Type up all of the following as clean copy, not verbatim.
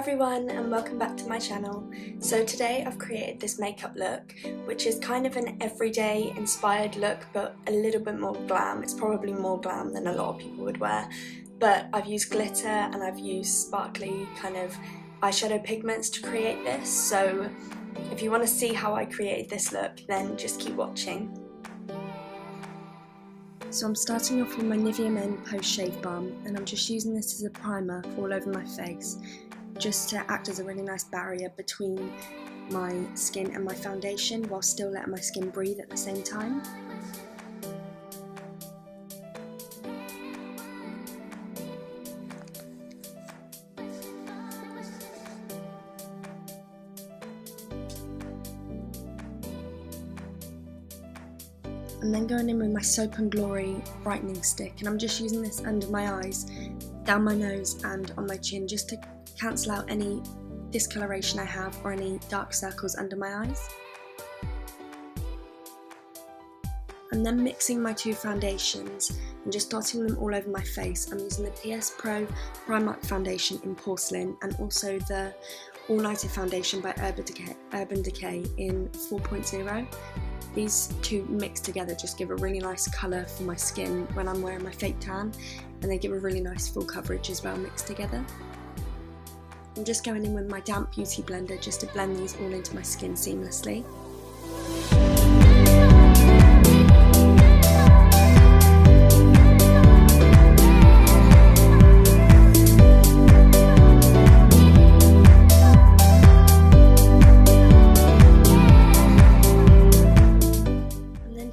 everyone and welcome back to my channel. So today I've created this makeup look which is kind of an everyday inspired look but a little bit more glam. It's probably more glam than a lot of people would wear, but I've used glitter and I've used sparkly kind of eyeshadow pigments to create this, so if you want to see how I created this look then just keep watching. So I'm starting off with my Nivea Men Post Shave Balm and I'm just using this as a primer all over my face, just to act as a really nice barrier between my skin and my foundation while still letting my skin breathe at the same time. I'm then going in with my Soap and Glory brightening stick and I'm just using this under my eyes, down my nose and on my chin just to cancel out any discoloration I have or any dark circles under my eyes. I'm then mixing my two foundations and just dotting them all over my face. I'm using the PS Pro Primark foundation in Porcelain and also the All Nighter foundation by Urban Decay in 4.0. These two mixed together just give a really nice colour for my skin when I'm wearing my fake tan, and they give a really nice full coverage as well mixed together. I'm just going in with my damp beauty blender just to blend these all into my skin seamlessly.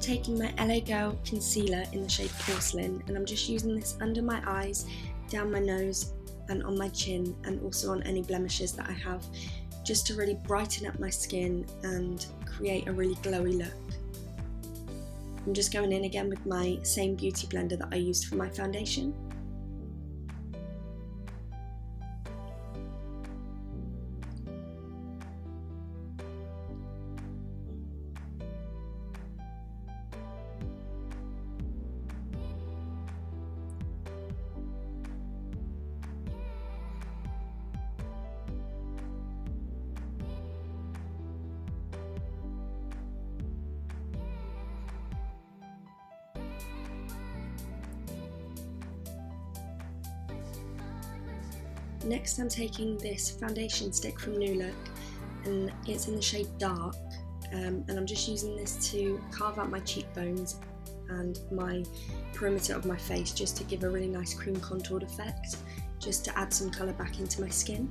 Taking my LA Girl concealer in the shade Porcelain, and I'm just using this under my eyes, down my nose and on my chin, and also on any blemishes that I have, just to really brighten up my skin and create a really glowy look. I'm just going in again with my same beauty blender that I used for my foundation. Next I'm taking this foundation stick from New Look and it's in the shade Dark, and I'm just using this to carve out my cheekbones and my perimeter of my face just to give a really nice cream contoured effect, just to add some colour back into my skin.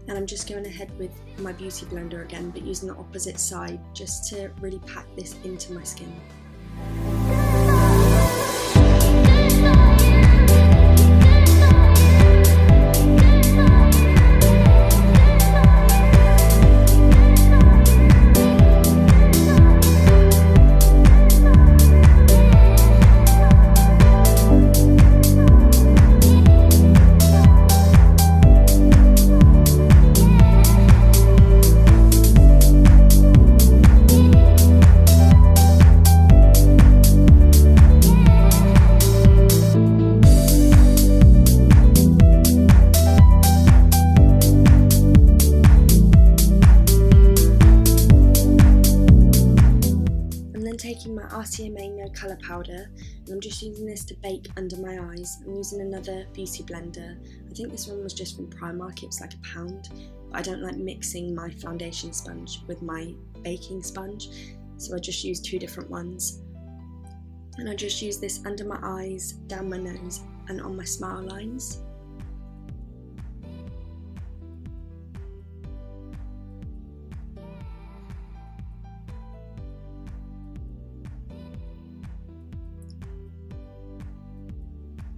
And I'm just going ahead with my beauty blender again but using the opposite side just to really pack this into my skin. Taking my RCMA No Colour Powder and I'm just using this to bake under my eyes. I'm using another beauty blender. I think this one was just from Primark, it was like £1, but I don't like mixing my foundation sponge with my baking sponge, so I just use two different ones. And I just use this under my eyes, down my nose and on my smile lines.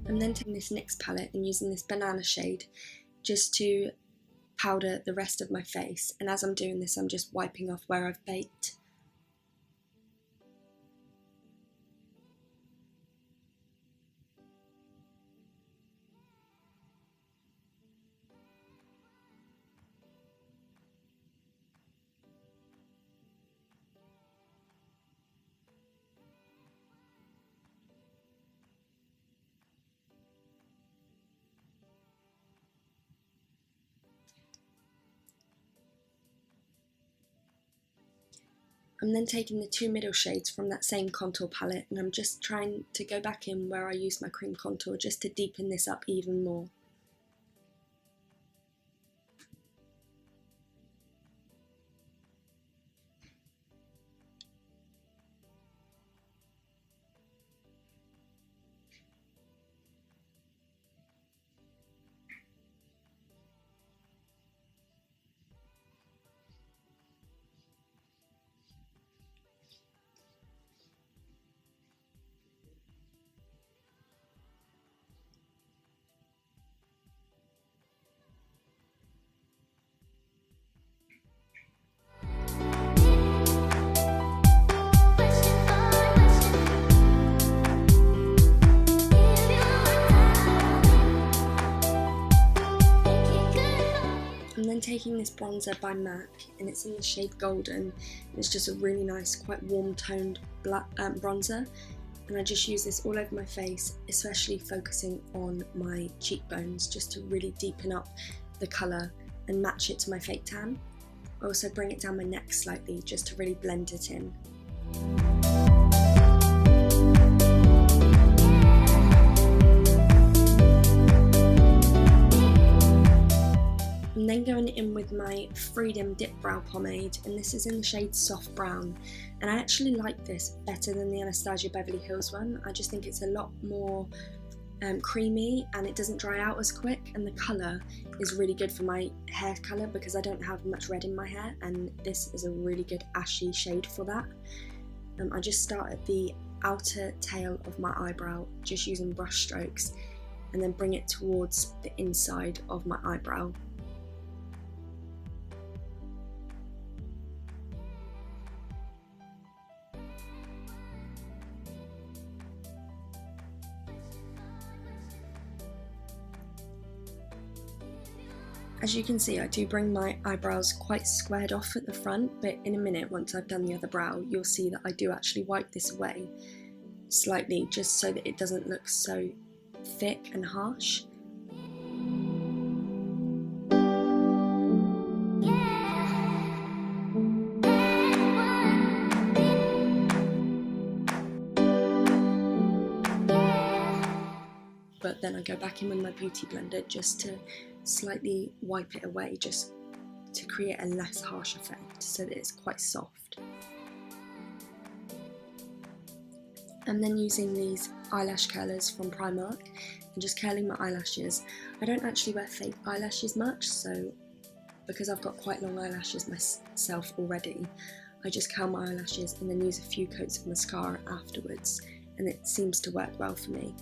I'm then taking this NYX palette and using this banana shade just to powder the rest of my face, and as I'm doing this I'm just wiping off where I've baked. I'm then taking the two middle shades from that same contour palette, and I'm just trying to go back in where I used my cream contour just to deepen this up even more. I'm then taking this bronzer by MAC, and it's in the shade Golden. It's just a really nice, quite warm toned black bronzer, and I just use this all over my face, especially focusing on my cheekbones just to really deepen up the colour and match it to my fake tan. I also bring it down my neck slightly just to really blend it in. I'm then going in with my Freedom Dip Brow Pomade, and this is in the shade Soft Brown, and I actually like this better than the Anastasia Beverly Hills one. I just think it's a lot more creamy, and it doesn't dry out as quick, and the colour is really good for my hair colour because I don't have much red in my hair, and this is a really good ashy shade for that. I just start at the outer tail of my eyebrow just using brush strokes, and then bring it towards the inside of my eyebrow. As you can see, I do bring my eyebrows quite squared off at the front, but in a minute, once I've done the other brow, you'll see that I do actually wipe this away slightly, just so that it doesn't look so thick and harsh. But then I go back in with my beauty blender just to slightly wipe it away, just to create a less harsh effect so that it's quite soft. I'm then using these eyelash curlers from Primark and just curling my eyelashes. I don't actually wear fake eyelashes much, so because I've got quite long eyelashes myself already, I just curl my eyelashes and then use a few coats of mascara afterwards, and it seems to work well for me.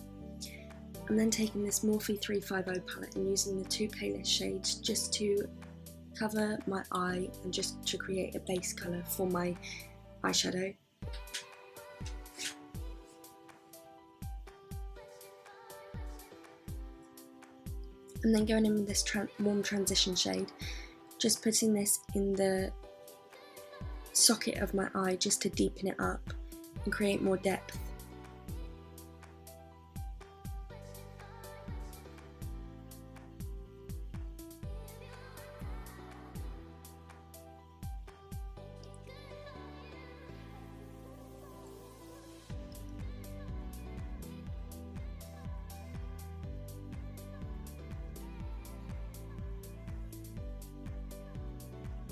I'm then taking this Morphe 350 palette and using the two palest shades just to cover my eye and just to create a base colour for my eyeshadow. And then going in with this warm transition shade, just putting this in the socket of my eye just to deepen it up and create more depth.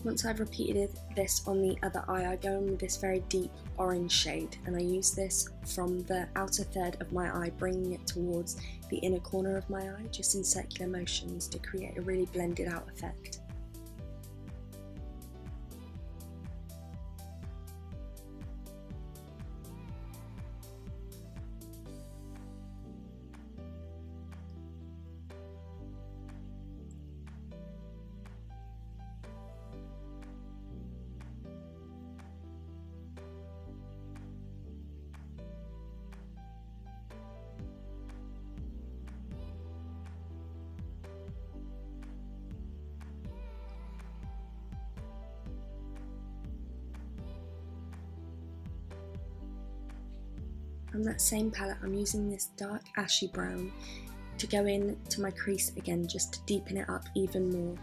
Once I've repeated this on the other eye, I go in with this very deep orange shade, and I use this from the outer third of my eye, bringing it towards the inner corner of my eye, just in circular motions to create a really blended out effect. On that same palette, I'm using this dark ashy brown to go in to my crease again, just to deepen it up even more.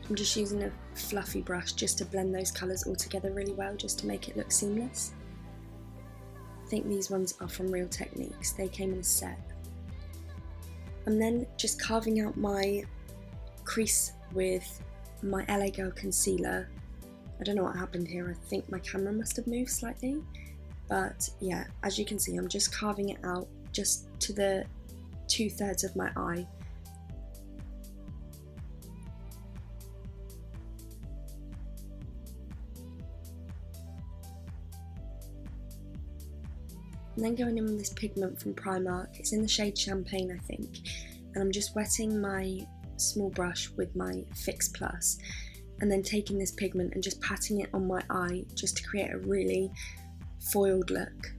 I'm just using a fluffy brush just to blend those colours all together really well, just to make it look seamless. I think these ones are from Real Techniques, they came in a set. I'm then just carving out my crease with my LA Girl concealer. I don't know what happened here, I think my camera must have moved slightly, but yeah, as you can see, I'm just carving it out just to the 2/3 of my eye. And then going in with this pigment from Primark, it's in the shade Champagne I think, and I'm just wetting my small brush with my Fix Plus, and then taking this pigment and just patting it on my eye just to create a really foiled look.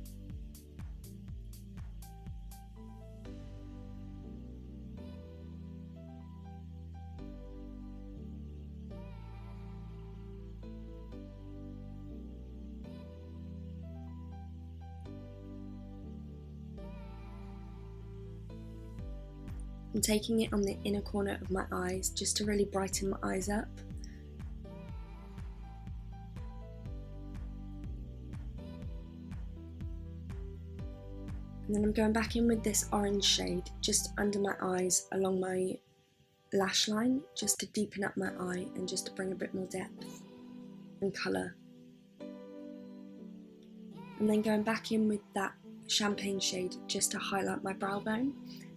I'm taking it on the inner corner of my eyes just to really brighten my eyes up. And then I'm going back in with this orange shade just under my eyes along my lash line, just to deepen up my eye and just to bring a bit more depth and colour. And then going back in with that Champagne shade just to highlight my brow bone,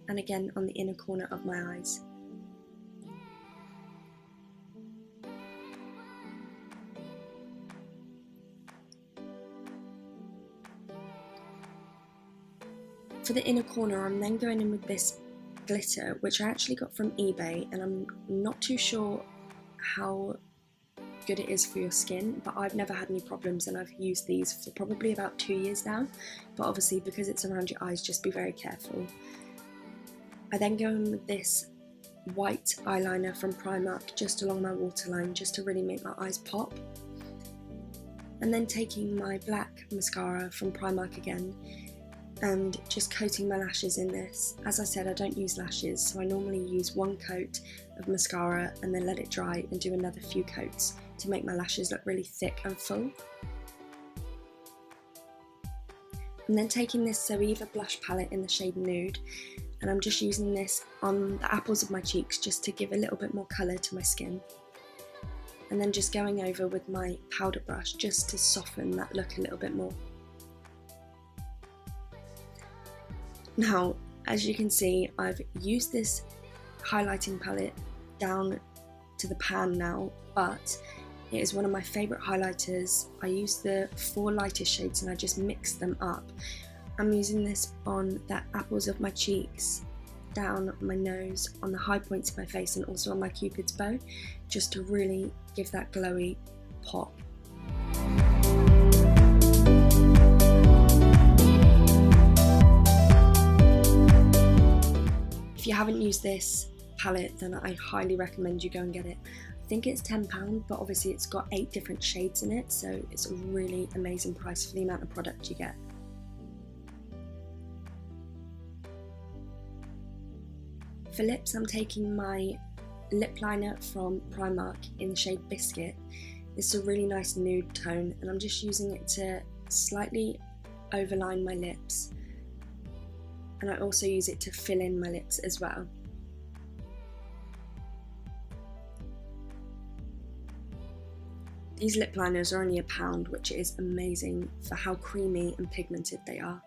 and again on the inner corner of my eyes. For the inner corner, I'm then going in with this glitter, which I actually got from eBay, and I'm not too sure how good it is for your skin, but I've never had any problems and I've used these for probably about 2 years now, but obviously because it's around your eyes, just be very careful. I then go in with this white eyeliner from Primark just along my waterline, just to really make my eyes pop. And then taking my black mascara from Primark again and just coating my lashes in this. As I said, I don't use lashes, so I normally use one coat of mascara and then let it dry and do another few coats to make my lashes look really thick and full. I'm then taking this Zoeva blush palette in the shade Nude, and I'm just using this on the apples of my cheeks just to give a little bit more colour to my skin. And then just going over with my powder brush just to soften that look a little bit more. Now, as you can see, I've used this highlighting palette down to the pan now, but it is one of my favourite highlighters. I use the 4 lightest shades and I just mix them up. I'm using this on the apples of my cheeks, down my nose, on the high points of my face, and also on my cupid's bow, just to really give that glowy pop. If you haven't used this palette, then I highly recommend you go and get it. I think it's £10, but obviously it's got 8 different shades in it, so it's a really amazing price for the amount of product you get. For lips, I'm taking my lip liner from Primark in the shade Biscuit. It's a really nice nude tone, and I'm just using it to slightly overline my lips. And I also use it to fill in my lips as well. These lip liners are only £1, which is amazing for how creamy and pigmented they are.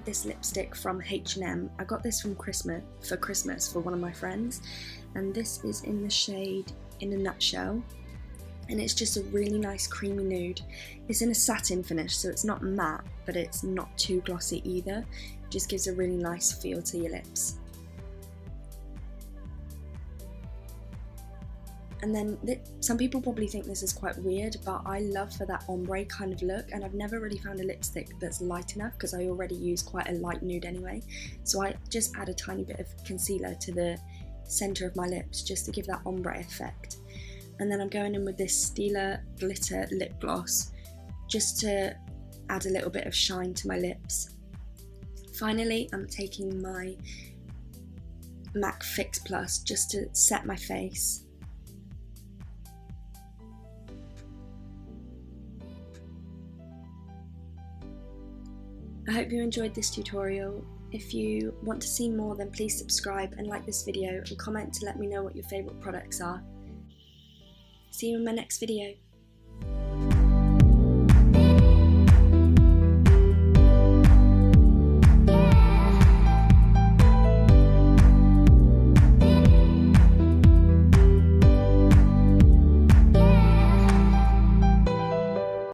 This lipstick from H&M. I got this from Christmas for one of my friends, and this is in the shade In a Nutshell, and it's just a really nice creamy nude. It's in a satin finish, so it's not matte, but it's not too glossy either. It just gives a really nice feel to your lips. And then some people probably think this is quite weird, but I love for that ombre kind of look, and I've never really found a lipstick that's light enough because I already use quite a light nude anyway. So I just add a tiny bit of concealer to the centre of my lips just to give that ombre effect. And then I'm going in with this Stila Glitter lip gloss just to add a little bit of shine to my lips. Finally, I'm taking my MAC Fix Plus just to set my face. I hope you enjoyed this tutorial. If you want to see more, then please subscribe and like this video and comment to let me know what your favourite products are. See you in my next video.